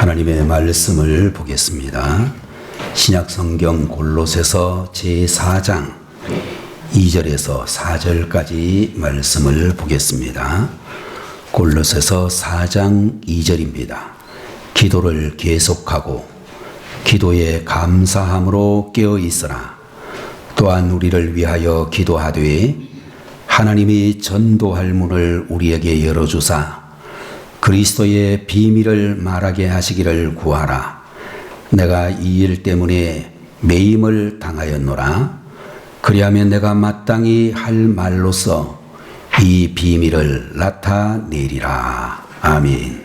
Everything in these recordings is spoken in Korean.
하나님의 말씀을 보겠습니다. 신약성경 골로새서 제4장 2절에서 4절까지 말씀을 보겠습니다. 골로새서 4장 2절입니다. 기도를 계속하고 기도에 감사함으로 깨어 있으라. 또한 우리를 위하여 기도하되 하나님이 전도할 문을 우리에게 열어주사 그리스도의 비밀을 말하게 하시기를 구하라. 내가 이 일 때문에 매임을 당하였노라. 그리하면 내가 마땅히 할 말로서 이 비밀을 나타내리라. 아멘.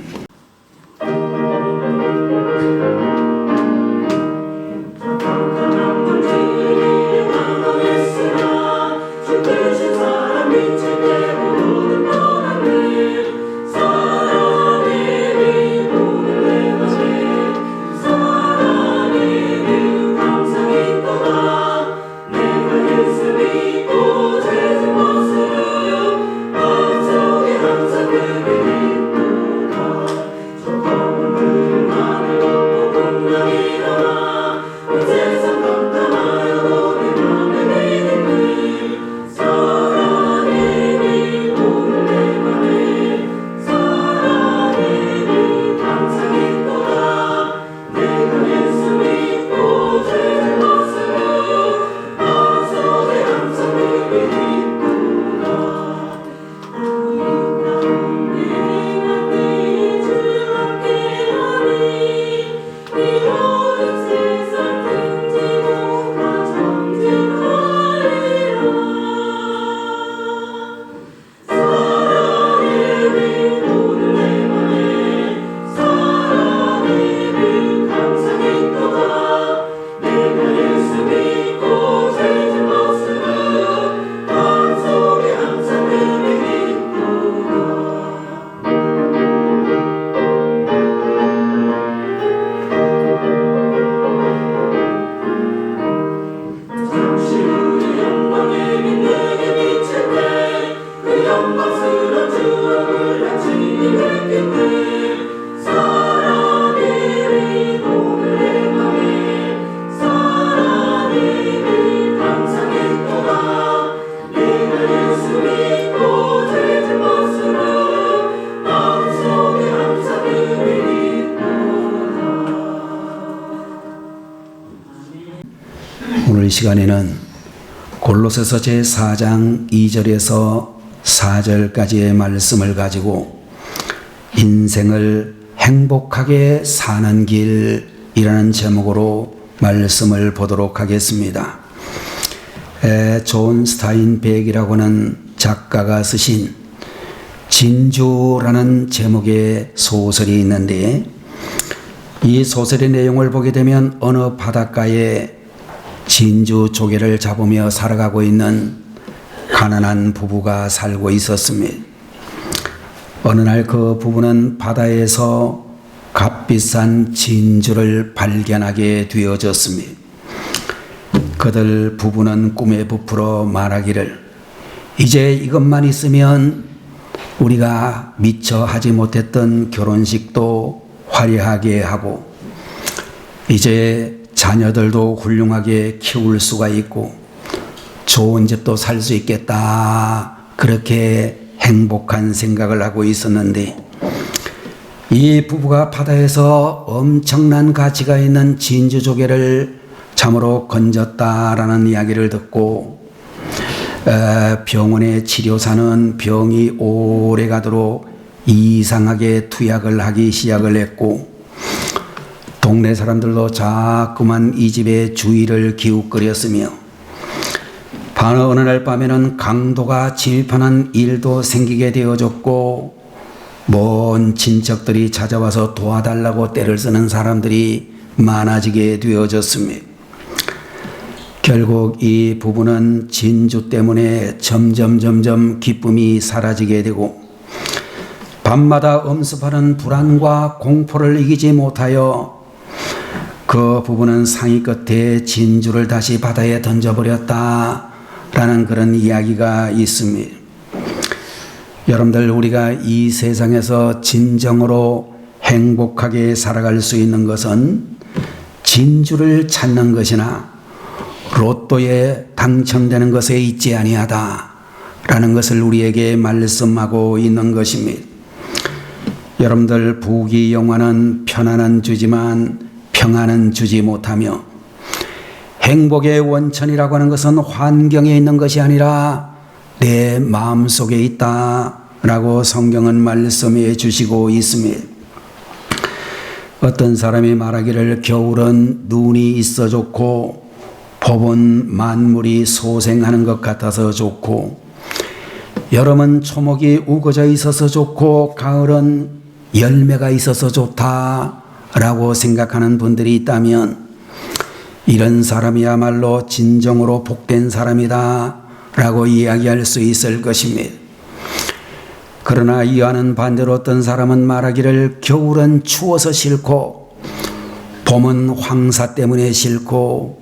오늘 시간에는 골로새서 제4장 2절에서 4절까지의 말씀을 가지고 인생을 행복하게 사는 길이라는 제목으로 말씀을 보도록 하겠습니다. 존 스타인백이라고 하는 작가가 쓰신 진주라는 제목의 소설이 있는데, 이 소설의 내용을 보게 되면 어느 바닷가에 진주 조개를 잡으며 살아가고 있는 가난한 부부가 살고 있었습니다. 어느 날 그 부부는 바다에서 값비싼 진주를 발견하게 되어졌습니다. 그들 부부는 꿈에 부풀어 말하기를, 이제 이것만 있으면 우리가 미처 하지 못했던 결혼식도 화려하게 하고 이제 자녀들도 훌륭하게 키울 수가 있고 좋은 집도 살 수 있겠다, 그렇게 행복한 생각을 하고 있었는데, 이 부부가 바다에서 엄청난 가치가 있는 진주조개를 참으로 건졌다라는 이야기를 듣고 병원에 치료사는 병이 오래 가도록 이상하게 투약을 하기 시작을 했고, 동네 사람들도 자꾸만 이 집에 주의를 기웃거렸으며, 어느 날 밤에는 강도가 침입하는 일도 생기게 되어졌고, 먼 친척들이 찾아와서 도와달라고 떼를 쓰는 사람들이 많아지게 되어졌습니다. 결국 이 부부는 진주 때문에 점점 기쁨이 사라지게 되고, 밤마다 엄습하는 불안과 공포를 이기지 못하여 그 부부는 상의 끝에 진주를 다시 바다에 던져버렸다라는 그런 이야기가 있습니다. 여러분들, 우리가 이 세상에서 진정으로 행복하게 살아갈 수 있는 것은 진주를 찾는 것이나 로또에 당첨되는 것에 있지 아니하다라는 것을 우리에게 말씀하고 있는 것입니다. 여러분들, 부귀 영화는 편안은 주지만 평안은 주지 못하며, 행복의 원천이라고 하는 것은 환경에 있는 것이 아니라 내 마음속에 있다라고 성경은 말씀해 주시고 있습니다. 어떤 사람이 말하기를 겨울은 눈이 있어 좋고 봄은 만물이 소생하는 것 같아서 좋고, 여름은 초목이 우거져 있어서 좋고 가을은 열매가 있어서 좋다라고 생각하는 분들이 있다면, 이런 사람이야말로 진정으로 복된 사람이다 라고 이야기할 수 있을 것입니다. 그러나 이와는 반대로 어떤 사람은 말하기를 겨울은 추워서 싫고 봄은 황사 때문에 싫고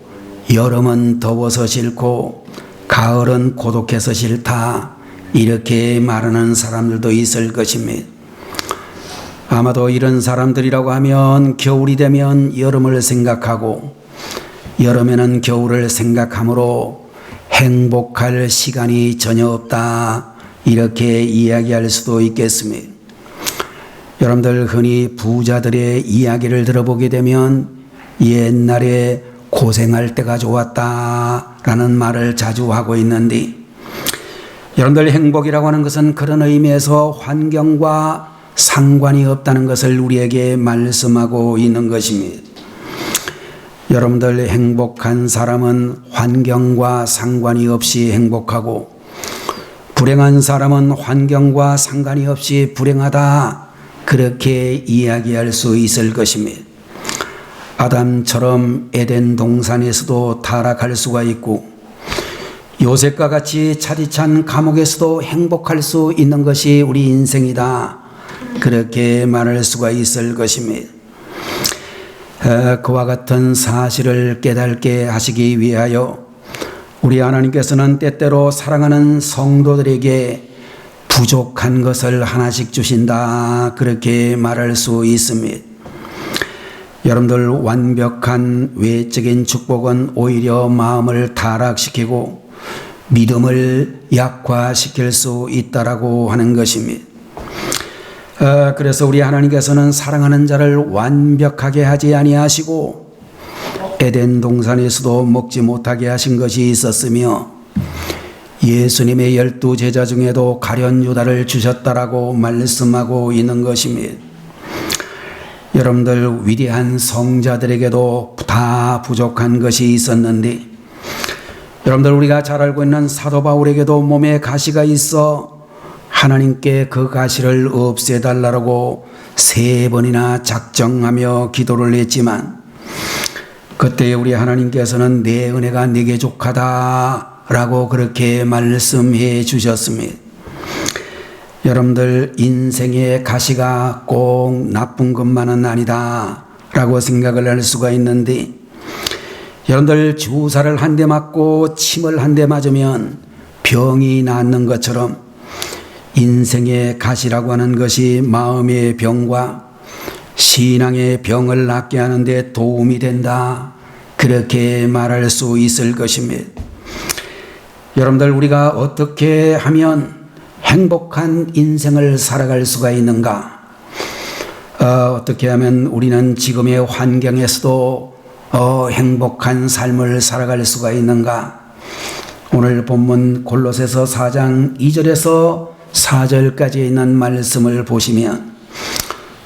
여름은 더워서 싫고 가을은 고독해서 싫다, 이렇게 말하는 사람들도 있을 것입니다. 아마도 이런 사람들이라고 하면 겨울이 되면 여름을 생각하고 여름에는 겨울을 생각하므로 행복할 시간이 전혀 없다, 이렇게 이야기할 수도 있겠습니다. 여러분들, 흔히 부자들의 이야기를 들어보게 되면 옛날에 고생할 때가 좋았다라는 말을 자주 하고 있는데, 여러분들, 행복이라고 하는 것은 그런 의미에서 환경과 상관이 없다는 것을 우리에게 말씀하고 있는 것입니다. 여러분들, 행복한 사람은 환경과 상관이 없이 행복하고, 불행한 사람은 환경과 상관이 없이 불행하다, 그렇게 이야기할 수 있을 것입니다. 아담처럼 에덴 동산에서도 타락할 수가 있고, 요셉과 같이 차디찬 감옥에서도 행복할 수 있는 것이 우리 인생이다, 그렇게 말할 수가 있을 것입니다. 그와 같은 사실을 깨닫게 하시기 위하여 우리 하나님께서는 때때로 사랑하는 성도들에게 부족한 것을 하나씩 주신다, 그렇게 말할 수 있습니다. 여러분들, 완벽한 외적인 축복은 오히려 마음을 타락시키고 믿음을 약화시킬 수 있다라고 하는 것입니다. 그래서 우리 하나님께서는 사랑하는 자를 완벽하게 하지 아니하시고 에덴 동산에서도 먹지 못하게 하신 것이 있었으며, 예수님의 12 제자 중에도 가룟 유다를 주셨다라고 말씀하고 있는 것입니다. 여러분들, 위대한 성자들에게도 다 부족한 것이 있었는데, 여러분들, 우리가 잘 알고 있는 사도 바울에게도 몸에 가시가 있어 하나님께 그 가시를 없애달라고 3번이나 작정하며 기도를 했지만, 그때 우리 하나님께서는 내 은혜가 네게 족하다라고 그렇게 말씀해 주셨습니다. 여러분들, 인생의 가시가 꼭 나쁜 것만은 아니다 라고 생각을 할 수가 있는데, 여러분들, 주사를 한 대 맞고 침을 한 대 맞으면 병이 낫는 것처럼 인생의 가시라고 하는 것이 마음의 병과 신앙의 병을 낫게 하는 데 도움이 된다, 그렇게 말할 수 있을 것입니다. 여러분들, 우리가 어떻게 하면 행복한 인생을 살아갈 수가 있는가? 어떻게 하면 우리는 지금의 환경에서도 행복한 삶을 살아갈 수가 있는가? 오늘 본문 골로새서 4장 2절에서 4절까지 있는 말씀을 보시면,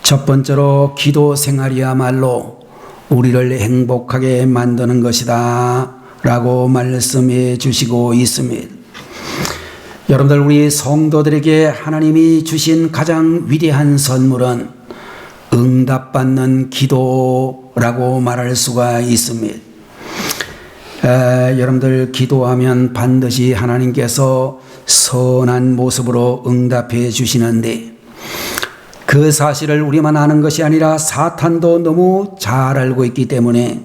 첫 번째로 기도 생활이야말로 우리를 행복하게 만드는 것이다 라고 말씀해 주시고 있습니다. 여러분들, 우리 성도들에게 하나님이 주신 가장 위대한 선물은 응답받는 기도라고 말할 수가 있습니다. 여러분들, 기도하면 반드시 하나님께서 선한 모습으로 응답해 주시는데, 그 사실을 우리만 아는 것이 아니라 사탄도 너무 잘 알고 있기 때문에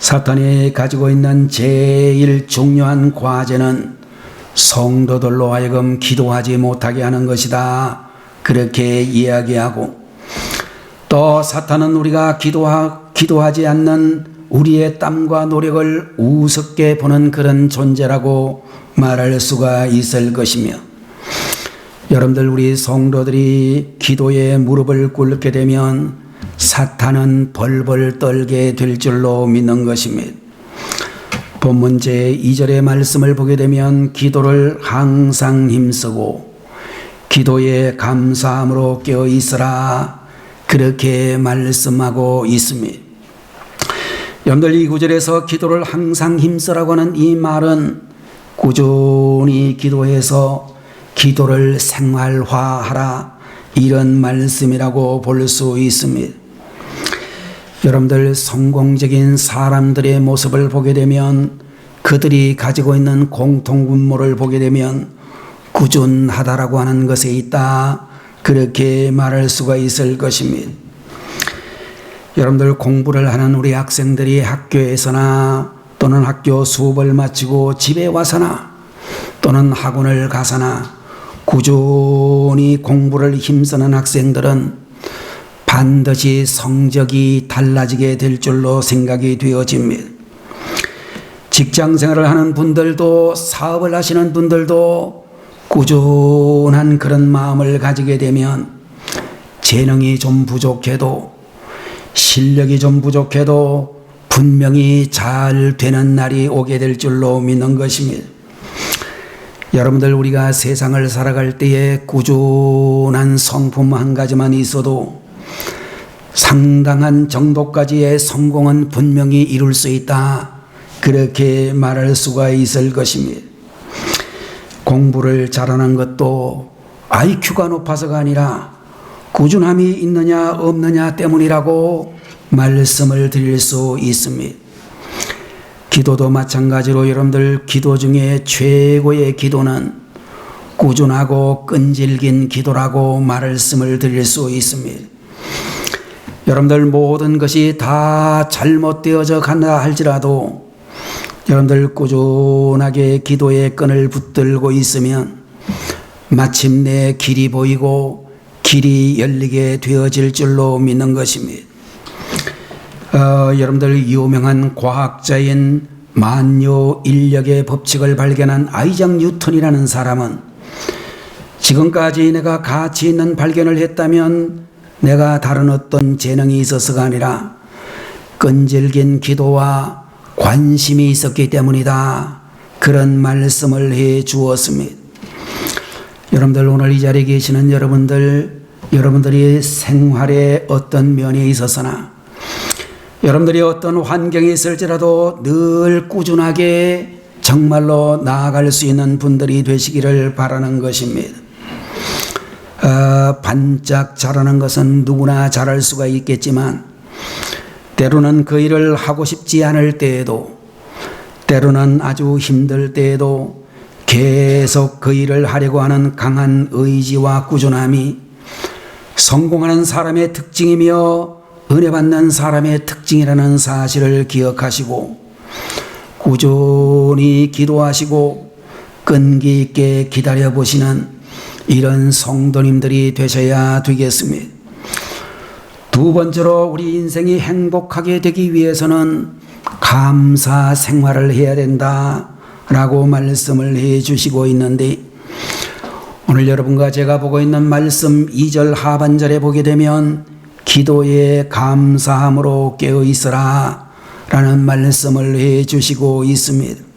사탄이 가지고 있는 제일 중요한 과제는 성도들로 하여금 기도하지 못하게 하는 것이다, 그렇게 이야기하고, 또 사탄은 우리가 기도하지 않는 우리의 땀과 노력을 우습게 보는 그런 존재라고 말할 수가 있을 것이며, 여러분들 우리 성도들이 기도에 무릎을 꿇게 되면 사탄은 벌벌 떨게 될 줄로 믿는 것입니다. 본문 제2절의 말씀을 보게 되면 기도를 항상 힘쓰고 기도에 감사함으로 깨어 있으라, 그렇게 말씀하고 있습니다. 여러분들 이 구절에서 기도를 항상 힘쓰라고 하는 이 말은 꾸준히 기도해서 기도를 생활화하라, 이런 말씀이라고 볼 수 있습니다. 여러분들 성공적인 사람들의 모습을 보게 되면, 그들이 가지고 있는 공통분모를 보게 되면 꾸준하다라고 하는 것에 있다, 그렇게 말할 수가 있을 것입니다. 여러분들 공부를 하는 우리 학생들이 학교에서나 또는 학교 수업을 마치고 집에 와서나 또는 학원을 가서나 꾸준히 공부를 힘쓰는 학생들은 반드시 성적이 달라지게 될 줄로 생각이 되어집니다. 직장 생활을 하는 분들도, 사업을 하시는 분들도 꾸준한 그런 마음을 가지게 되면 재능이 좀 부족해도, 실력이 좀 부족해도 분명히 잘 되는 날이 오게 될 줄로 믿는 것입니다. 여러분들 우리가 세상을 살아갈 때에 꾸준한 성품 한 가지만 있어도 상당한 정도까지의 성공은 분명히 이룰 수 있다, 그렇게 말할 수가 있을 것입니다. 공부를 잘하는 것도 IQ가 높아서가 아니라 꾸준함이 있느냐 없느냐 때문이라고 말씀을 드릴 수 있습니다. 기도도 마찬가지로 여러분들 기도 중에 최고의 기도는 꾸준하고 끈질긴 기도라고 말씀을 드릴 수 있습니다. 여러분들 모든 것이 다 잘못되어져 간다 할지라도 여러분들 꾸준하게 기도의 끈을 붙들고 있으면 마침내 길이 보이고 길이 열리게 되어질 줄로 믿는 것입니다. 여러분들 유명한 과학자인 만유 인력의 법칙을 발견한 아이작 뉴턴이라는 사람은 지금까지 내가 가치 있는 발견을 했다면 내가 다른 어떤 재능이 있어서가 아니라 끈질긴 기도와 관심이 있었기 때문이다, 그런 말씀을 해 주었습니다. 여러분들 오늘 이 자리에 계시는 여러분들이 생활의 어떤 면에 있어서나 여러분들이 어떤 환경에 있을지라도 늘 꾸준하게 정말로 나아갈 수 있는 분들이 되시기를 바라는 것입니다. 반짝 잘하는 것은 누구나 잘할 수가 있겠지만 때로는 그 일을 하고 싶지 않을 때에도, 때로는 아주 힘들 때에도 계속 그 일을 하려고 하는 강한 의지와 꾸준함이 성공하는 사람의 특징이며 은혜 받는 사람의 특징이라는 사실을 기억하시고 꾸준히 기도하시고 끈기 있게 기다려보시는 이런 성도님들이 되셔야 되겠습니다. 두 번째로 우리 인생이 행복하게 되기 위해서는 감사 생활을 해야 된다라고 말씀을 해 주시고 있는데, 오늘 여러분과 제가 보고 있는 말씀 2절 하반절에 보게 되면 기도에 감사함으로 깨어 있으라 라는 말씀을 해 주시고 있습니다.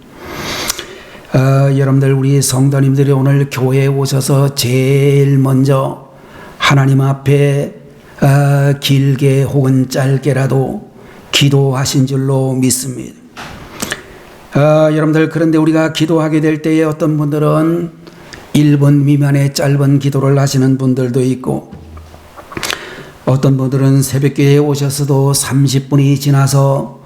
여러분들 우리 성도님들이 오늘 교회에 오셔서 제일 먼저 하나님 앞에 길게 혹은 짧게라도 기도하신 줄로 믿습니다. 여러분들 그런데 우리가 기도하게 될 때에 어떤 분들은 1분 미만의 짧은 기도를 하시는 분들도 있고, 어떤 분들은 새벽기도에 오셔서도 30분이 지나서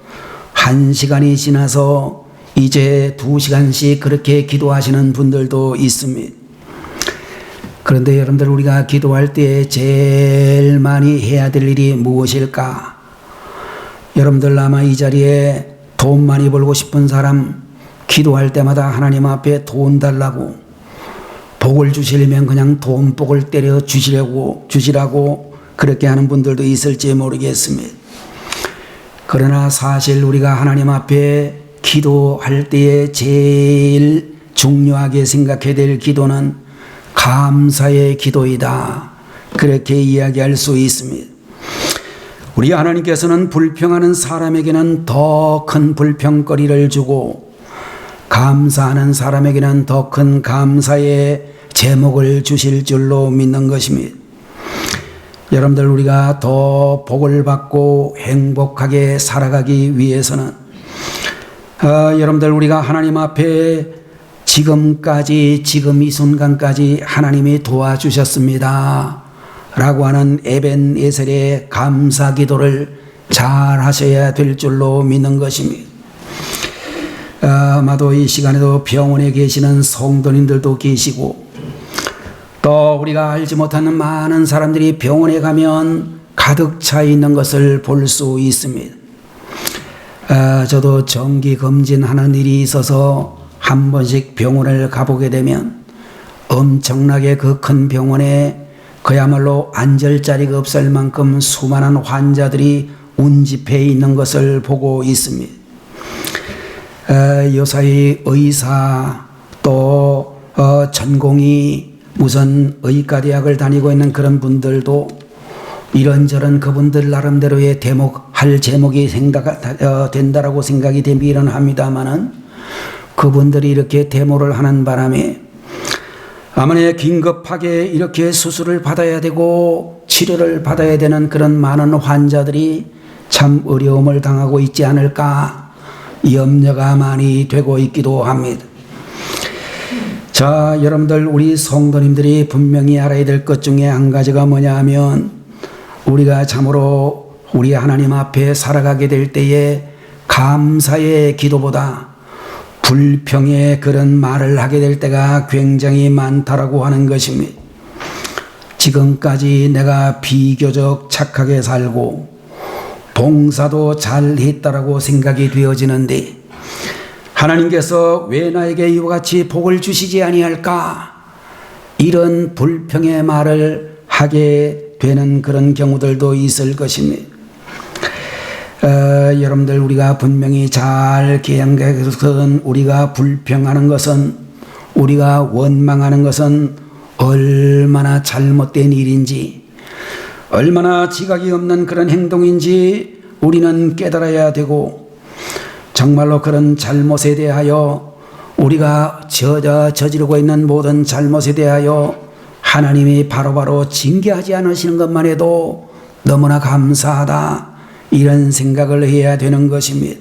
1시간이 지나서 이제 2시간씩 그렇게 기도하시는 분들도 있습니다. 그런데 여러분들 우리가 기도할 때 제일 많이 해야 될 일이 무엇일까? 여러분들 아마 이 자리에 돈 많이 벌고 싶은 사람, 기도할 때마다 하나님 앞에 돈 달라고, 복을 주시려면 그냥 돈복을 때려 주시라고 그렇게 하는 분들도 있을지 모르겠습니다. 그러나 사실 우리가 하나님 앞에 기도할 때에 제일 중요하게 생각해야 될 기도는 감사의 기도이다. 그렇게 이야기할 수 있습니다. 우리 하나님께서는 불평하는 사람에게는 더 큰 불평거리를 주고 감사하는 사람에게는 더 큰 감사의 제목을 주실 줄로 믿는 것입니다. 여러분들, 우리가 더 복을 받고 행복하게 살아가기 위해서는 여러분들, 우리가 하나님 앞에 지금까지, 지금 이 순간까지 하나님이 도와주셨습니다 라고 하는 에벤에셀의 감사 기도를 잘 하셔야 될 줄로 믿는 것입니다. 아마도 이 시간에도 병원에 계시는 성도님들도 계시고, 또 우리가 알지 못하는 많은 사람들이 병원에 가면 가득 차 있는 것을 볼 수 있습니다. 저도 정기 검진하는 일이 있어서 한 번씩 병원을 가보게 되면 엄청나게 그 큰 병원에 그야말로 앉을 자리가 없을 만큼 수많은 환자들이 운집해 있는 것을 보고 있습니다. 요사이 의사, 또 전공이 무슨 의과대학을 다니고 있는 그런 분들도 이런저런 그분들 나름대로의 할 제목이 된다라고 생각이 되기는 합니다만은, 그분들이 이렇게 데모를 하는 바람에 아무리 긴급하게 이렇게 수술을 받아야 되고 치료를 받아야 되는 그런 많은 환자들이 참 어려움을 당하고 있지 않을까 염려가 많이 되고 있기도 합니다. 자, 여러분들, 우리 성도님들이 분명히 알아야 될 것 중에 한 가지가 뭐냐 하면, 우리가 참으로 우리 하나님 앞에 살아가게 될 때에 감사의 기도보다 불평의 그런 말을 하게 될 때가 굉장히 많다라고 하는 것입니다. 지금까지 내가 비교적 착하게 살고 봉사도 잘 했다라고 생각이 되어지는데, 하나님께서 왜 나에게 이와 같이 복을 주시지 아니할까? 이런 불평의 말을 하게 되는 그런 경우들도 있을 것입니다. 여러분들, 우리가 분명히 잘 기억하는 것은, 우리가 불평하는 것은, 우리가 원망하는 것은 얼마나 잘못된 일인지, 얼마나 지각이 없는 그런 행동인지 우리는 깨달아야 되고, 정말로 그런 잘못에 대하여, 우리가 저지르고 있는 모든 잘못에 대하여 하나님이 바로바로 징계하지 않으시는 것만 해도 너무나 감사하다, 이런 생각을 해야 되는 것입니다.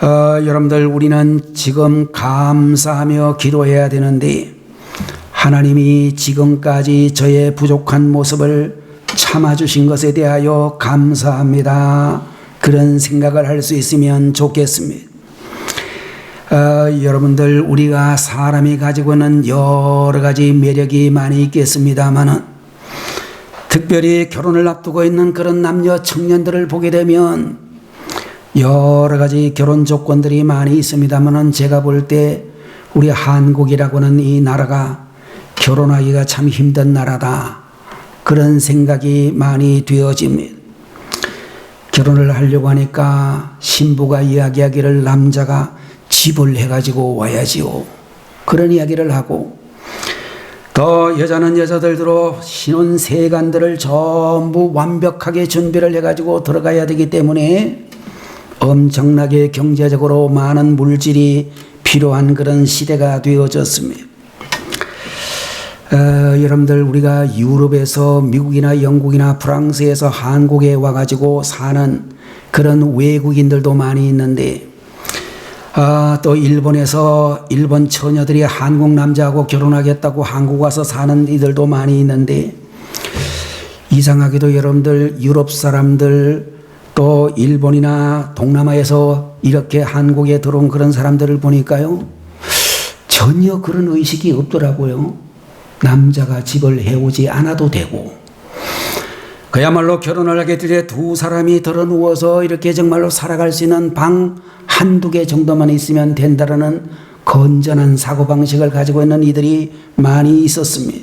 여러분들, 우리는 지금 감사하며 기도해야 되는데, 하나님이 지금까지 저의 부족한 모습을 참아주신 것에 대하여 감사합니다, 그런 생각을 할 수 있으면 좋겠습니다. 여러분들, 우리가 사람이 가지고 있는 여러 가지 매력이 많이 있겠습니다만은, 특별히 결혼을 앞두고 있는 그런 남녀 청년들을 보게 되면 여러 가지 결혼 조건들이 많이 있습니다만은, 제가 볼 때 우리 한국이라고 하는 이 나라가 결혼하기가 참 힘든 나라다, 그런 생각이 많이 되어집니다. 결혼을 하려고 하니까 신부가 이야기하기를 남자가 집을 해가지고 와야지요, 그런 이야기를 하고, 또 여자는 여자들대로 신혼 세간들을 전부 완벽하게 준비를 해가지고 들어가야 되기 때문에 엄청나게 경제적으로 많은 물질이 필요한 그런 시대가 되어졌습니다. 여러분들, 우리가 유럽에서 미국이나 영국이나 프랑스에서 한국에 와가지고 사는 그런 외국인들도 많이 있는데, 또 일본에서 일본 처녀들이 한국 남자하고 결혼하겠다고 한국 와서 사는 이들도 많이 있는데, 이상하게도 여러분들, 유럽 사람들, 또 일본이나 동남아에서 이렇게 한국에 들어온 그런 사람들을 보니까요, 전혀 그런 의식이 없더라고요. 남자가 집을 해오지 않아도 되고, 그야말로 결혼을 하게 될 때 두 사람이 들어 누워서 이렇게 정말로 살아갈 수 있는 방 한두 개 정도만 있으면 된다라는 건전한 사고방식을 가지고 있는 이들이 많이 있었습니다.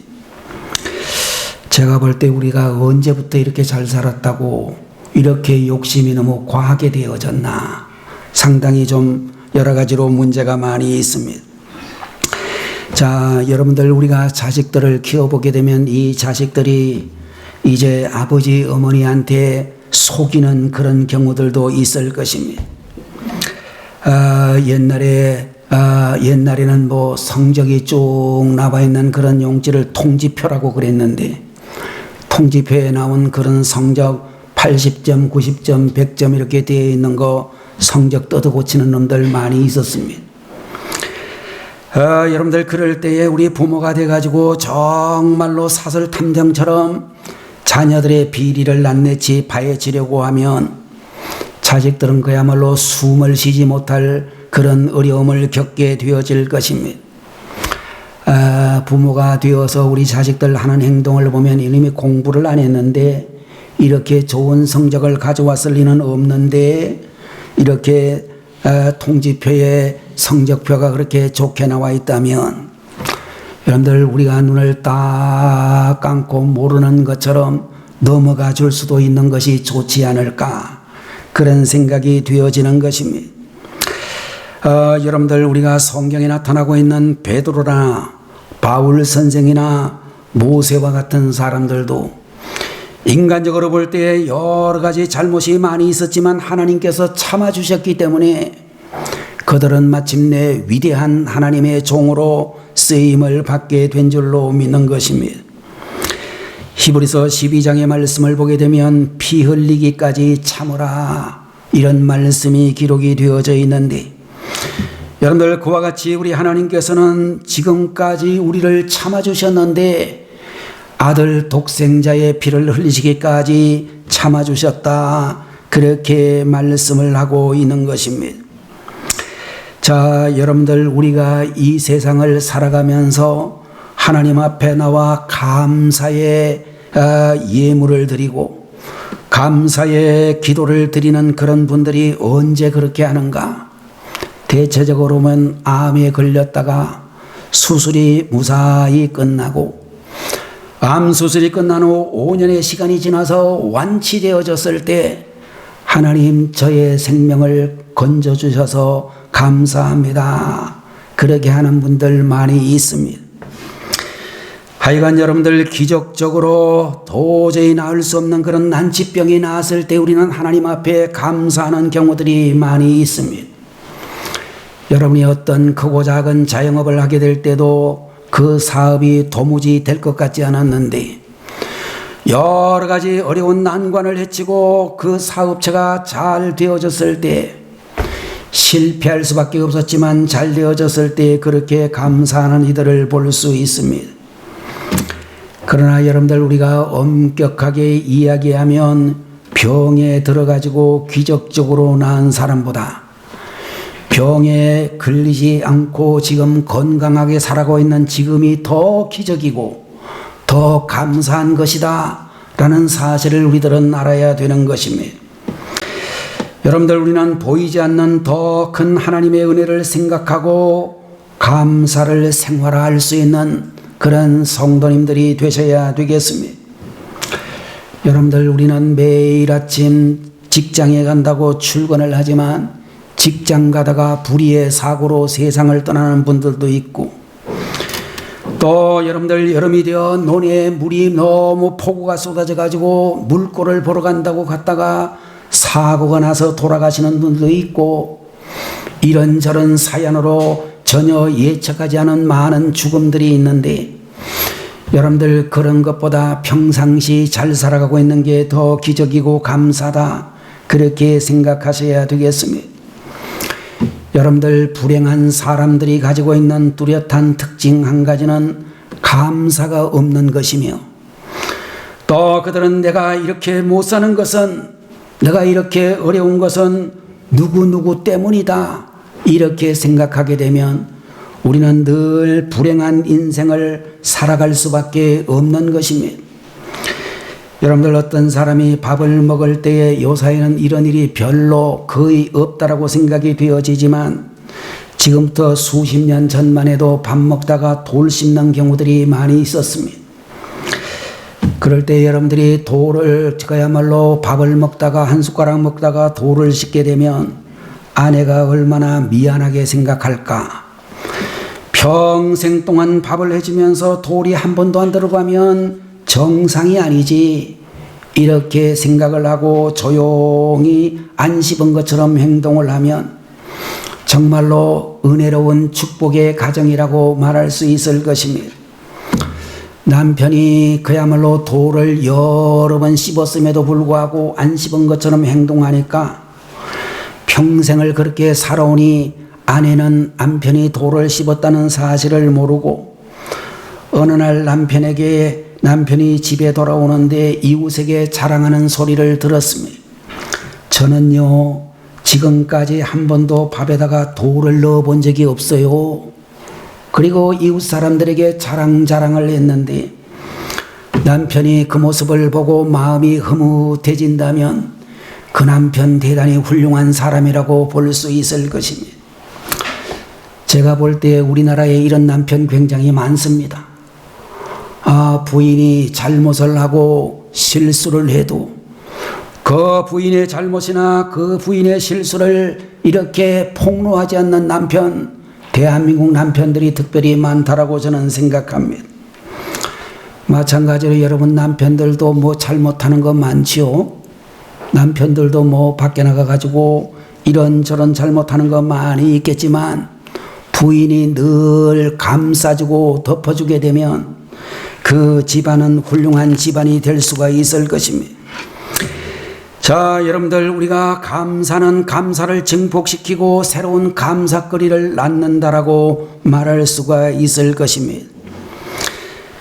제가 볼 때 우리가 언제부터 이렇게 잘 살았다고 이렇게 욕심이 너무 과하게 되어졌나, 상당히 좀 여러 가지로 문제가 많이 있습니다. 자, 여러분들, 우리가 자식들을 키워보게 되면 이 자식들이 이제 아버지 어머니한테 속이는 그런 경우들도 있을 것입니다. 옛날에는 뭐 성적이 쭉 나와 있는 그런 용지를 통지표라고 그랬는데, 통지표에 나온 그런 성적 80점, 90점, 100점 이렇게 되어 있는 거 성적 뜯어 고치는 놈들 많이 있었습니다. 여러분들, 그럴 때에 우리 부모가 돼가지고 정말로 사설 탐정처럼 자녀들의 비리를 낱낱이 파헤치려고 하면 자식들은 그야말로 숨을 쉬지 못할 그런 어려움을 겪게 되어질 것입니다. 부모가 되어서 우리 자식들 하는 행동을 보면 이놈이 공부를 안 했는데 이렇게 좋은 성적을 가져왔을 리는 없는데, 이렇게 통지표에 성적표가 그렇게 좋게 나와 있다면 여러분들, 우리가 눈을 딱 감고 모르는 것처럼 넘어가 줄 수도 있는 것이 좋지 않을까, 그런 생각이 되어지는 것입니다. 여러분들, 우리가 성경에 나타나고 있는 베드로나 바울 선생이나 모세와 같은 사람들도 인간적으로 볼 때 여러 가지 잘못이 많이 있었지만 하나님께서 참아주셨기 때문에 그들은 마침내 위대한 하나님의 종으로 쓰임을 받게 된 줄로 믿는 것입니다. 히브리서 12장의 말씀을 보게 되면 피 흘리기까지 참으라, 이런 말씀이 기록이 되어져 있는데, 여러분들, 그와 같이 우리 하나님께서는 지금까지 우리를 참아주셨는데 아들 독생자의 피를 흘리시기까지 참아주셨다, 그렇게 말씀을 하고 있는 것입니다. 자, 여러분들, 우리가 이 세상을 살아가면서 하나님 앞에 나와 감사의 예물을 드리고 감사의 기도를 드리는 그런 분들이 언제 그렇게 하는가? 대체적으로 보면 암에 걸렸다가 수술이 무사히 끝나고, 암 수술이 끝난 후 5년의 시간이 지나서 완치되어졌을 때 하나님, 저의 생명을 건져주셔서 감사합니다, 그렇게 하는 분들 많이 있습니다. 하여간 여러분들, 기적적으로 도저히 나을 수 없는 그런 난치병이 나았을 때 우리는 하나님 앞에 감사하는 경우들이 많이 있습니다. 여러분이 어떤 크고 작은 자영업을 하게 될 때도 그 사업이 도무지 될 것 같지 않았는데 여러 가지 어려운 난관을 헤치고 그 사업체가 잘 되어졌을 때, 실패할 수밖에 없었지만 잘 되어졌을 때 그렇게 감사하는 이들을 볼 수 있습니다. 그러나 여러분들, 우리가 엄격하게 이야기하면 병에 들어가지고 기적적으로 나은 사람보다 병에 걸리지 않고 지금 건강하게 살아가고 있는 지금이 더 기적이고 더 감사한 것이다 라는 사실을 우리들은 알아야 되는 것입니다. 여러분들, 우리는 보이지 않는 더 큰 하나님의 은혜를 생각하고 감사를 생활할 수 있는 그런 성도님들이 되셔야 되겠습니다. 여러분들, 우리는 매일 아침 직장에 간다고 출근을 하지만 직장 가다가 불의의 사고로 세상을 떠나는 분들도 있고, 또 여러분들, 여름이 되어 논에 물이 너무 폭우가 쏟아져 가지고 물꼬를 보러 간다고 갔다가 사고가 나서 돌아가시는 분도 있고, 이런저런 사연으로 전혀 예측하지 않은 많은 죽음들이 있는데, 여러분들, 그런 것보다 평상시 잘 살아가고 있는 게 더 기적이고 감사다, 그렇게 생각하셔야 되겠습니다. 여러분들, 불행한 사람들이 가지고 있는 뚜렷한 특징 한 가지는 감사가 없는 것이며, 또 그들은 내가 이렇게 못 사는 것은, 내가 이렇게 어려운 것은 누구누구 때문이다, 이렇게 생각하게 되면 우리는 늘 불행한 인생을 살아갈 수밖에 없는 것입니다. 여러분들, 어떤 사람이 밥을 먹을 때에 요사이는 이런 일이 별로 거의 없다라고 생각이 되어지지만 지금부터 수십 년 전만 해도 밥 먹다가 돌 씹는 경우들이 많이 있었습니다. 그럴 때 여러분들이 도를 그야말로 밥을 먹다가 한 숟가락 먹다가 도를 씻게 되면 아내가 얼마나 미안하게 생각할까. 평생 동안 밥을 해주면서 돌이 한 번도 안 들어가면 정상이 아니지. 이렇게 생각을 하고 조용히 안 씹은 것처럼 행동을 하면 정말로 은혜로운 축복의 가정이라고 말할 수 있을 것입니다. 남편이 그야말로 돌을 여러 번 씹었음에도 불구하고 안 씹은 것처럼 행동하니까 평생을 그렇게 살아오니 아내는 남편이 돌을 씹었다는 사실을 모르고 어느 날 남편이 집에 돌아오는데 이웃에게 자랑하는 소리를 들었습니다. 저는요 지금까지 한 번도 밥에다가 돌을 넣어본 적이 없어요. 그리고 이웃 사람들에게 자랑을 했는데 남편이 그 모습을 보고 마음이 흐뭇해진다면 그 남편 대단히 훌륭한 사람이라고 볼 수 있을 것입니다. 제가 볼 때 우리나라에 이런 남편 굉장히 많습니다. 부인이 잘못을 하고 실수를 해도 그 부인의 잘못이나 그 부인의 실수를 이렇게 폭로하지 않는 남편, 대한민국 남편들이 특별히 많다라고 저는 생각합니다. 마찬가지로 여러분 남편들도 뭐 잘못하는 거 많지요. 남편들도 뭐 밖에 나가가지고 이런저런 잘못하는 거 많이 있겠지만 부인이 늘 감싸주고 덮어주게 되면 그 집안은 훌륭한 집안이 될 수가 있을 것입니다. 자, 여러분들 우리가 감사는 감사를 증폭시키고 새로운 감사거리를 낳는다라고 말할 수가 있을 것입니다.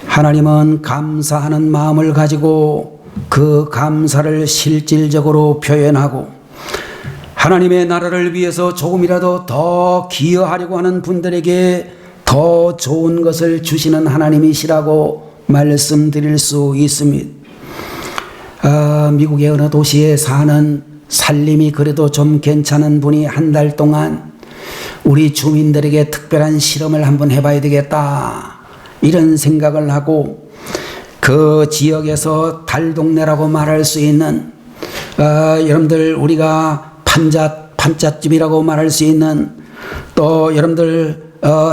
하나님은 감사하는 마음을 가지고 그 감사를 실질적으로 표현하고 하나님의 나라를 위해서 조금이라도 더 기여하려고 하는 분들에게 더 좋은 것을 주시는 하나님이시라고 말씀드릴 수 있습니다. 미국의 어느 도시에 사는 살림이 그래도 좀 괜찮은 분이 한 달 동안 우리 주민들에게 특별한 실험을 한번 해봐야 되겠다 이런 생각을 하고 그 지역에서 달동네라고 말할 수 있는 여러분들 우리가 판잣집이라고 말할 수 있는 또 여러분들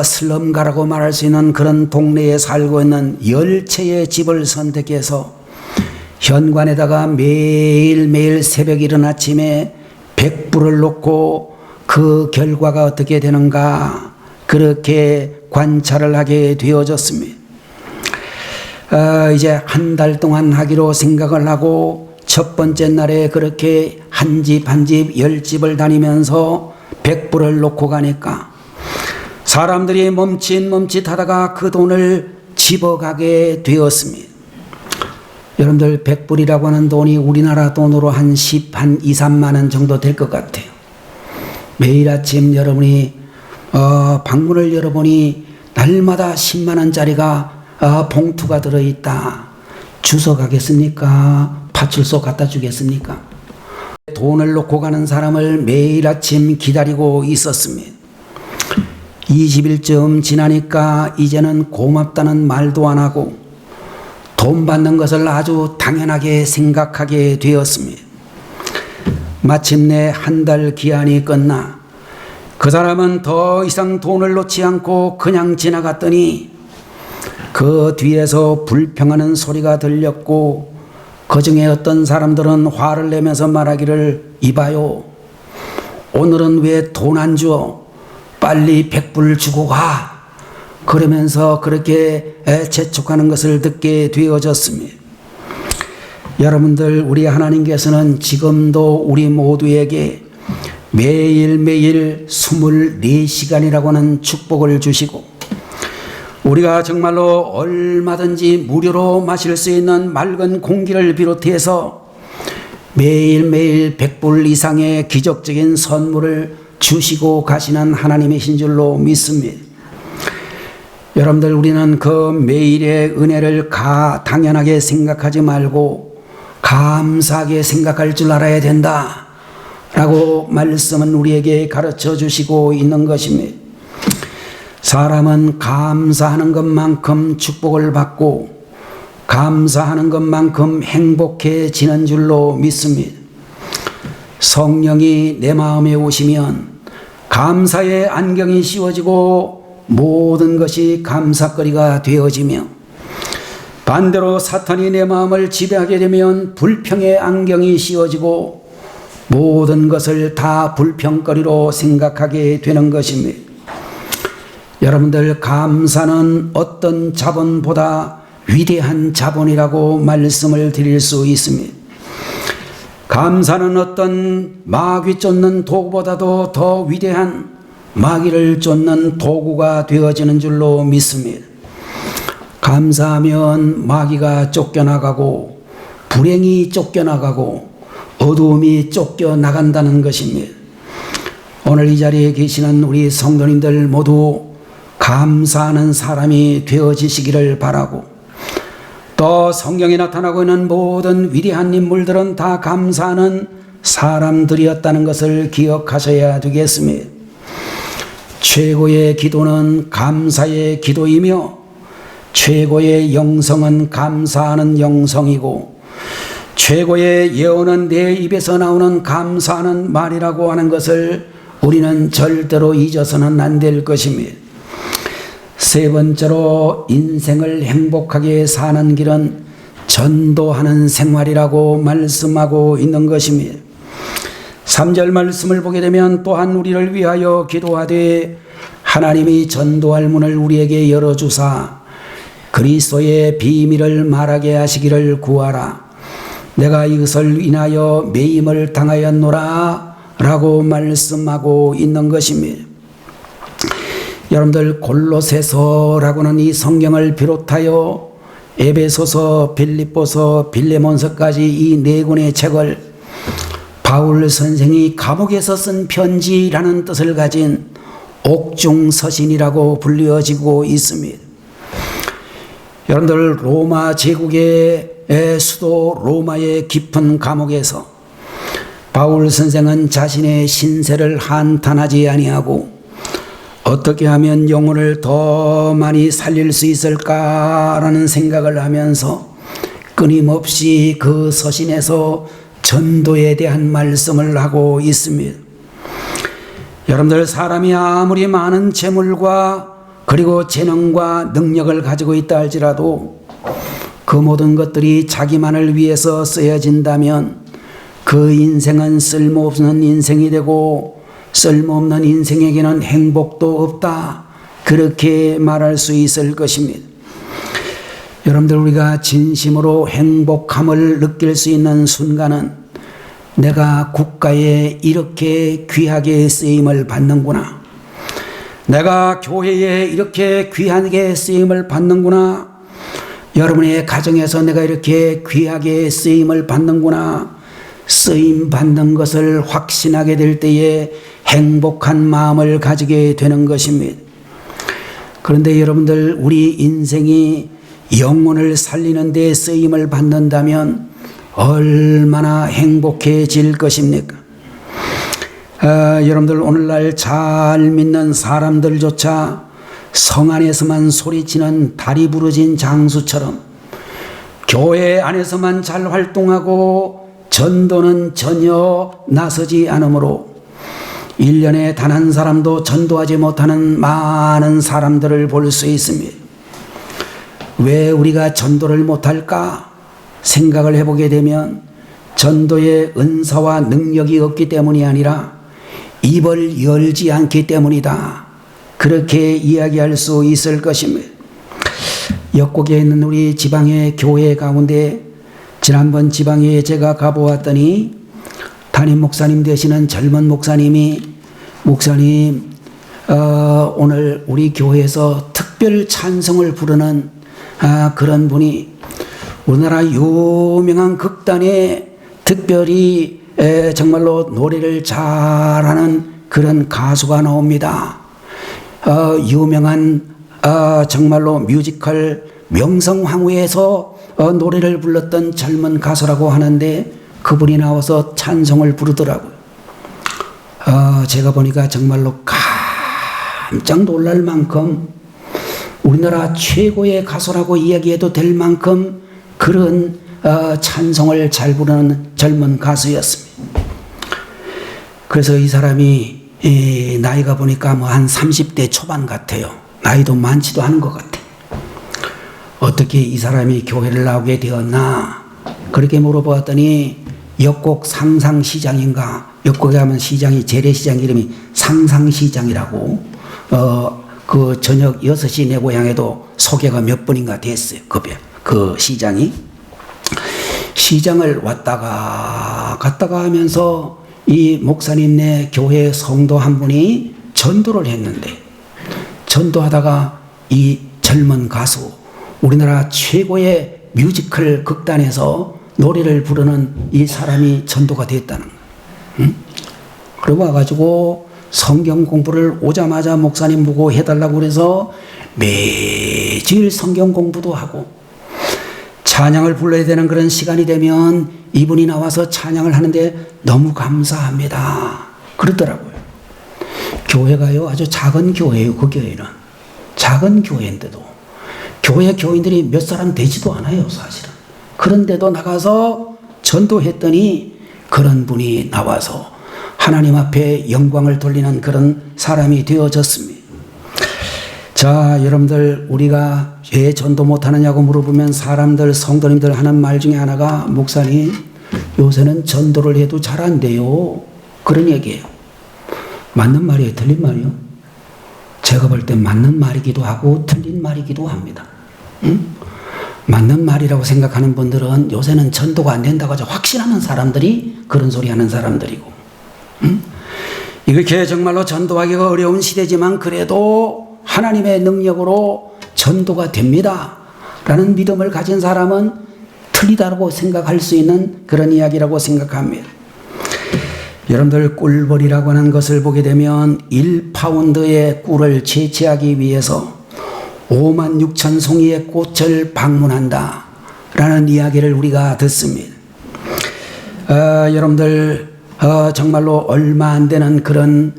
슬럼가라고 말할 수 있는 그런 동네에 살고 있는 10채의 집을 선택해서 현관에다가 매일매일 새벽 이른 아침에 100불을 놓고 그 결과가 어떻게 되는가 그렇게 관찰을 하게 되어졌습니다. 이제 한 달 동안 하기로 생각을 하고 첫 번째 날에 그렇게 한 집 한 집 10집을 다니면서 100불을 놓고 가니까 사람들이 멈칫멈칫하다가 그 돈을 집어가게 되었습니다. 여러분들 100불이라고 하는 돈이 우리나라 돈으로 한 2, 3만 원 정도 될 것 같아요. 매일 아침 여러분이 방문을 열어보니 날마다 10만 원짜리가 봉투가 들어있다. 주워 가겠습니까? 파출소 갖다 주겠습니까? 돈을 놓고 가는 사람을 매일 아침 기다리고 있었습니다. 20일쯤 지나니까 이제는 고맙다는 말도 안 하고 돈 받는 것을 아주 당연하게 생각하게 되었습니다. 마침내 한 달 기한이 끝나 그 사람은 더 이상 돈을 놓지 않고 그냥 지나갔더니 그 뒤에서 불평하는 소리가 들렸고 그 중에 어떤 사람들은 화를 내면서 말하기를 이봐요. 오늘은 왜 돈 안 줘? 빨리 100불 주고 가. 그러면서 그렇게 재촉하는 것을 듣게 되어졌습니다. 여러분들 우리 하나님께서는 지금도 우리 모두에게 매일매일 24시간이라고 하는 축복을 주시고 우리가 정말로 얼마든지 무료로 마실 수 있는 맑은 공기를 비롯해서 매일매일 100불 이상의 기적적인 선물을 주시고 가시는 하나님이신 줄로 믿습니다. 여러분들 우리는 그 매일의 은혜를 당연하게 생각하지 말고 감사하게 생각할 줄 알아야 된다 라고 말씀은 우리에게 가르쳐 주시고 있는 것입니다. 사람은 감사하는 것만큼 축복을 받고 감사하는 것만큼 행복해지는 줄로 믿습니다. 성령이 내 마음에 오시면 감사의 안경이 씌워지고 모든 것이 감사거리가 되어지며, 반대로 사탄이 내 마음을 지배하게 되면 불평의 안경이 씌워지고 모든 것을 다 불평거리로 생각하게 되는 것입니다. 여러분들, 감사는 어떤 자본보다 위대한 자본이라고 말씀을 드릴 수 있습니다. 감사는 어떤 마귀 쫓는 도구보다도 더 위대한 마귀를 쫓는 도구가 되어지는 줄로 믿습니다. 감사하면 마귀가 쫓겨나가고 불행이 쫓겨나가고 어두움이 쫓겨나간다는 것입니다. 오늘 이 자리에 계시는 우리 성도님들 모두 감사하는 사람이 되어지시기를 바라고, 또 성경에 나타나고 있는 모든 위대한 인물들은 다 감사하는 사람들이었다는 것을 기억하셔야 되겠습니다. 최고의 기도는 감사의 기도이며 최고의 영성은 감사하는 영성이고 최고의 예언은 내 입에서 나오는 감사하는 말이라고 하는 것을 우리는 절대로 잊어서는 안 될 것입니다. 세 번째로, 인생을 행복하게 사는 길은 전도하는 생활이라고 말씀하고 있는 것입니다. 3절 말씀을 보게 되면, 또한 우리를 위하여 기도하되 하나님이 전도할 문을 우리에게 열어주사 그리스도의 비밀을 말하게 하시기를 구하라. 내가 이것을 인하여 매임을 당하였노라 라고 말씀하고 있는 것입니다. 여러분들, 골로새서라고는 이 성경을 비롯하여 에베소서, 빌립보서, 빌레몬서까지 이 네 권의 책을 바울 선생이 감옥에서 쓴 편지라는 뜻을 가진 옥중서신이라고 불려지고 있습니다. 여러분들, 로마 제국의 수도 로마의 깊은 감옥에서 바울 선생은 자신의 신세를 한탄하지 아니하고 어떻게 하면 영혼을 더 많이 살릴 수 있을까라는 생각을 하면서 끊임없이 그 서신에서 전도에 대한 말씀을 하고 있습니다. 여러분들, 사람이 아무리 많은 재물과 그리고 재능과 능력을 가지고 있다 할지라도 그 모든 것들이 자기만을 위해서 쓰여진다면 그 인생은 쓸모없는 인생이 되고 쓸모없는 인생에게는 행복도 없다, 그렇게 말할 수 있을 것입니다. 여러분들, 우리가 진심으로 행복함을 느낄 수 있는 순간은 내가 국가에 이렇게 귀하게 쓰임을 받는구나, 내가 교회에 이렇게 귀하게 쓰임을 받는구나, 여러분의 가정에서 내가 이렇게 귀하게 쓰임을 받는구나, 쓰임 받는 것을 확신하게 될 때에 행복한 마음을 가지게 되는 것입니다. 그런데 여러분들, 우리 인생이 영혼을 살리는 데 쓰임을 받는다면 얼마나 행복해질 것입니까? 여러분들, 오늘날 잘 믿는 사람들조차 성 안에서만 소리치는 다리 부러진 장수처럼 교회 안에서만 잘 활동하고 전도는 전혀 나서지 않으므로 1년에 단 한 사람도 전도하지 못하는 많은 사람들을 볼 수 있습니다. 왜 우리가 전도를 못할까 생각을 해보게 되면 전도의 은사와 능력이 없기 때문이 아니라 입을 열지 않기 때문이다, 그렇게 이야기할 수 있을 것입니다. 역곡에 있는 우리 지방의 교회 가운데 지난번 지방에 제가 가보았더니 담임 목사님 되시는 젊은 목사님이, 목사님, 오늘 우리 교회에서 특별 찬송을 부르는 그런 분이 우리나라 유명한 극단에 특별히 정말로 노래를 잘하는 그런 가수가 나옵니다. 유명한 정말로 뮤지컬 명성황후에서 노래를 불렀던 젊은 가수라고 하는데 그분이 나와서 찬송을 부르더라고요. 제가 보니까 정말로 깜짝 놀랄 만큼, 우리나라 최고의 가수라고 이야기해도 될 만큼 그런 찬송을 잘 부르는 젊은 가수였습니다. 그래서 이 사람이 나이가 보니까 뭐 한 30대 초반 같아요. 나이도 많지도 않은 것 같아요. 어떻게 이 사람이 교회를 나오게 되었나? 그렇게 물어보았더니 역곡 상상시장인가? 역곡에 가면 시장이 재래시장 이름이 상상시장이라고 그 저녁 6시 내 고향에도 소개가 몇 번인가 됐어요. 그 시장이. 시장을 왔다가 갔다가 하면서 이 목사님네 교회 성도 한 분이 전도를 했는데 전도하다가 이 젊은 가수 우리나라 최고의 뮤지컬 극단에서 노래를 부르는 이 사람이 전도가 됐다는 거예요. 응? 그러고 와가지고 성경 공부를 오자마자 목사님 보고 해달라고 그래서 매일 성경 공부도 하고 찬양을 불러야 되는 그런 시간이 되면 이분이 나와서 찬양을 하는데 너무 감사합니다. 그러더라고요. 교회가요 아주 작은 교회예요. 그 교회는 작은 교회인데도 교회 교인들이 몇 사람 되지도 않아요. 사실은. 그런데도 나가서 전도했더니 그런 분이 나와서 하나님 앞에 영광을 돌리는 그런 사람이 되어졌습니다. 자, 여러분들 우리가 왜 전도 못하느냐고 물어보면 사람들 성도님들 하는 말 중에 하나가 목사님 요새는 전도를 해도 잘 안 돼요. 그런 얘기예요. 맞는 말이에요? 틀린 말이요? 제가 볼 때 맞는 말이기도 하고 틀린 말이기도 합니다. 응? 맞는 말이라고 생각하는 분들은 요새는 전도가 안 된다고 확신하는 사람들이 그런 소리 하는 사람들이고 응? 이렇게 정말로 전도하기가 어려운 시대지만 그래도 하나님의 능력으로 전도가 됩니다 라는 믿음을 가진 사람은 틀리다고 생각할 수 있는 그런 이야기라고 생각합니다. 여러분들 꿀벌이라고 하는 것을 보게 되면 1파운드의 꿀을 채취하기 위해서 56,000송이의 꽃을 방문한다 라는 이야기를 우리가 듣습니다. 여러분들 정말로 얼마 안 되는 그런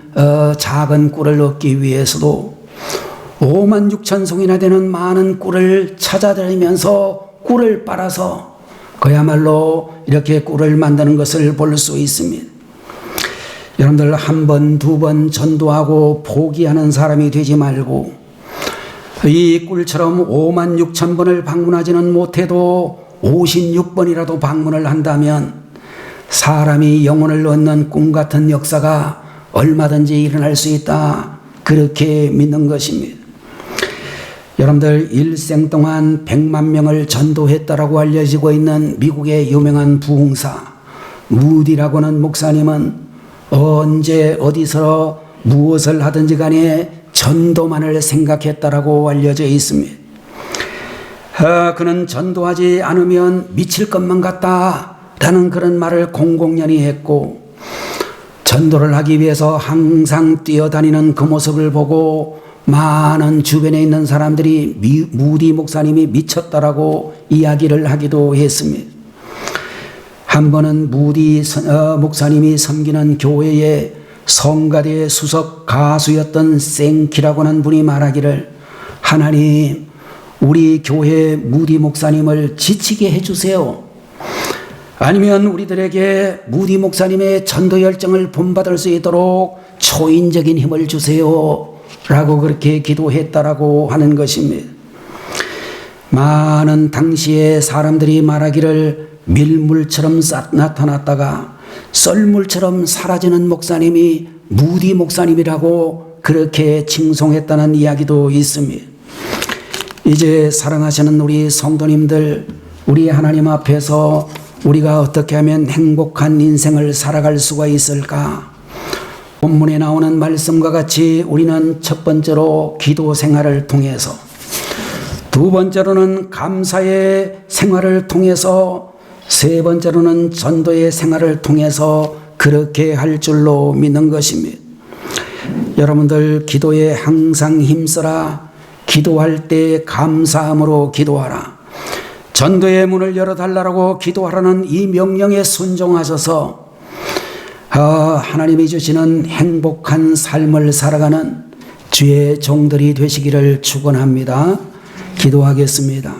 작은 꿀을 얻기 위해서도 56,000송이나 되는 많은 꿀을 찾아다니면서 꿀을 빨아서 그야말로 이렇게 꿀을 만드는 것을 볼 수 있습니다. 여러분들 한 번, 두 번 전도하고 포기하는 사람이 되지 말고 이 꿀처럼 56,000번을 방문하지는 못해도 56번이라도 방문을 한다면 사람이 영혼을 얻는 꿈 같은 역사가 얼마든지 일어날 수 있다. 그렇게 믿는 것입니다. 여러분들 일생 동안 100만 명을 전도했다라고 알려지고 있는 미국의 유명한 부흥사 무디라고 하는 목사님은 언제 어디서 무엇을 하든지 간에 전도만을 생각했다라고 알려져 있습니다. 그는 전도하지 않으면 미칠 것만 같다라는 그런 말을 공공연히 했고 전도를 하기 위해서 항상 뛰어다니는 그 모습을 보고 많은 주변에 있는 사람들이 무디 목사님이 미쳤다라고 이야기를 하기도 했습니다. 한 번은 무디 목사님이 섬기는 교회의 성가대의 수석 가수였던 생키라고 하는 분이 말하기를 하나님 우리 교회 무디 목사님을 지치게 해주세요. 아니면 우리들에게 무디 목사님의 전도 열정을 본받을 수 있도록 초인적인 힘을 주세요 라고 그렇게 기도했다라고 하는 것입니다. 많은 당시에 사람들이 말하기를 밀물처럼 나타났다가 썰물처럼 사라지는 목사님이 무디 목사님이라고 그렇게 칭송했다는 이야기도 있습니다. 이제 사랑하시는 우리 성도님들, 우리 하나님 앞에서 우리가 어떻게 하면 행복한 인생을 살아갈 수가 있을까? 본문에 나오는 말씀과 같이 우리는 첫 번째로 기도 생활을 통해서, 두 번째로는 감사의 생활을 통해서, 세 번째로는 전도의 생활을 통해서 그렇게 할 줄로 믿는 것입니다. 여러분들 기도에 항상 힘써라. 기도할 때 감사함으로 기도하라. 전도의 문을 열어달라고 기도하라는 이 명령에 순종하셔서 하나님이 주시는 행복한 삶을 살아가는 주의 종들이 되시기를 축원합니다. 기도하겠습니다.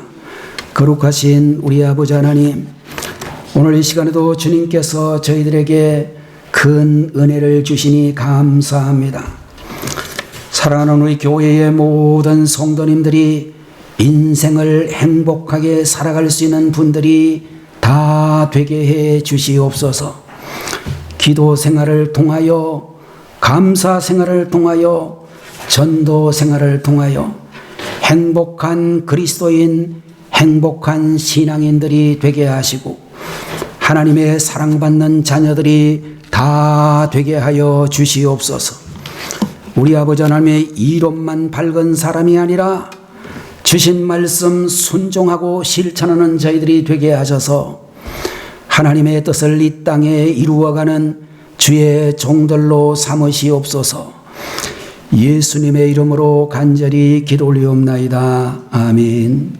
거룩하신 우리 아버지 하나님, 오늘 이 시간에도 주님께서 저희들에게 큰 은혜를 주시니 감사합니다. 사랑하는 우리 교회의 모든 성도님들이 인생을 행복하게 살아갈 수 있는 분들이 다 되게 해 주시옵소서. 기도 생활을 통하여, 감사 생활을 통하여, 전도 생활을 통하여 행복한 그리스도인, 행복한 신앙인들이 되게 하시고 하나님의 사랑받는 자녀들이 다 되게 하여 주시옵소서. 우리 아버지 하나님의 이론만 밝은 사람이 아니라 주신 말씀 순종하고 실천하는 저희들이 되게 하셔서 하나님의 뜻을 이 땅에 이루어가는 주의 종들로 삼으시옵소서. 예수님의 이름으로 간절히 기도 올리옵나이다. 아멘.